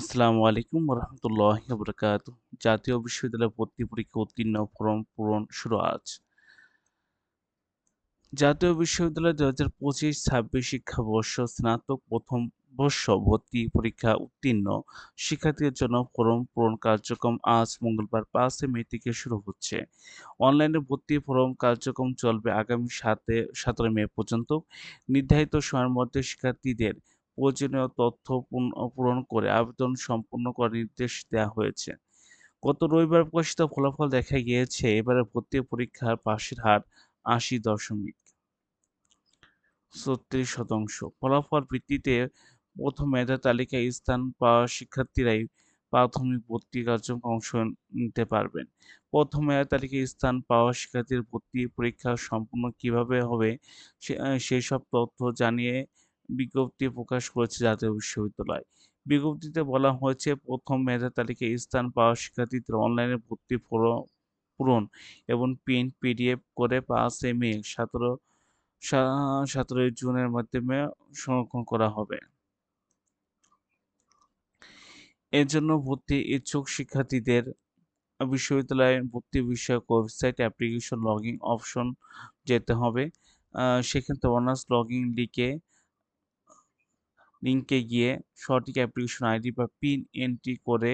আসসালামু আলাইকুম ওরহমতুল্লাহি ওবরাকাতুহ। জাতীয় বিশ্ববিদ্যালয়ে ভর্তি পরীক্ষা উত্তীর্ণ ফরম পূরণ শুরু আজ। জাতীয় বিশ্ববিদ্যালয় ২০২৫-২৬ শিক্ষাবর্ষ স্নাতক প্রথম বর্ষ ভর্তি পরীক্ষা উত্তীর্ণ শিক্ষার্থীদের জন্য ফরম পূরণ কার্যক্রম আজ মঙ্গলবার ৫ মে থেকে শুরু হচ্ছে। অনলাইনে ভর্তি ফরম কার্যক্রম চলবে আগামী ১৭ মে পর্যন্ত। নির্ধারিত সময়ের মধ্যে শিক্ষার্থীদের প্রয়োজনীয় তথ্য পূরণ করে আবেদন সম্পন্ন করার নির্দেশ দেওয়া হয়েছে। গত রবিবার প্রকাশিত ফলাফল দেখা গিয়েছে, এবারের ভর্তি পরীক্ষার পাসের হার ৮০.৩৬%। ফলাফল ভিত্তিতে প্রথম মেধা তালিকায় স্থান পাওয়া শিক্ষার্থীরাই প্রাথমিক ভর্তি কার্যক্রমে অংশ নিতে পারবেন। প্রথম মেধা তালিকায় স্থান পাওয়া শিক্ষার্থীর ভর্তি পরীক্ষা সম্পূর্ণ কিভাবে হবে সেসব তথ্য জানিয়ে বিজ্ঞপ্তি প্রকাশ করেছে জাতীয় বিশ্ববিদ্যালয়। বিজ্ঞপ্তিতে বলা হয়েছে, প্রথম মেধা তালিকায় স্থান পাওয়া শিক্ষার্থীদের অনলাইনে ভর্তি পূরণ এবং প্রিন্ট পিডিএফ করে ৫ মে ১৭ জুনের মাধ্যমে সংরক্ষণ করা হবে। এর জন্য ভর্তি ইচ্ছুক শিক্ষার্থীদের বিশ্ববিদ্যালয়ের ভর্তি বিষয়ক ওয়েবসাইট অ্যাপ্লিকেশন লগইন অপশন যেতে হবে। সেখান থেকে অনার্স লগইন লিংকে গিয়ে সঠিক অ্যাপ্লিকেশন আইডি বা পিন এন্ট্রি করে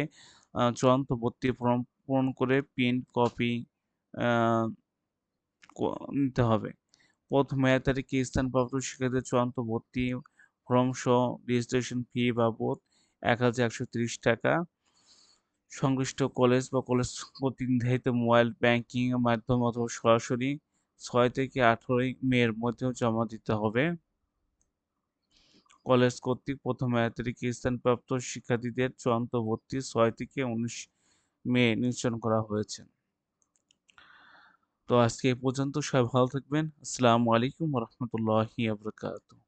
চূড়ান্ত ভর্তি ফরম পূরণ করে প্রিন্ট কপি আ ক নিতে হবে। প্রথম মেয়াদ তারিখে স্থানপ্রাপ্ত শিক্ষার্থীদের চূড়ান্ত ভর্তি ফরম সহ রেজিস্ট্রেশন ফি বাবদ ৳১,১৩০ সংশ্লিষ্ট কলেজ বা কলেজ কর্তৃক নির্ধারিত মোবাইল ব্যাংকিং এর মাধ্যমে অথবা সরাসরি ৬ থেকে ১৮ মে এর মধ্যেও জমা দিতে হবে। কলেজ কর্তৃক প্রথম মেয়াদ তারিখে স্থানপ্রাপ্ত শিক্ষার্থীদের চূড়ান্ত ভর্তি ৬ থেকে ১৯ মে নিশ্চিত করা হয়েছে। তো আজকে এই পর্যন্ত। সবাই ভালো থাকবেন। আসসালামু আলাইকুম ওয়া রাহমাতুল্লাহি ওয়া বারাকাতুহু।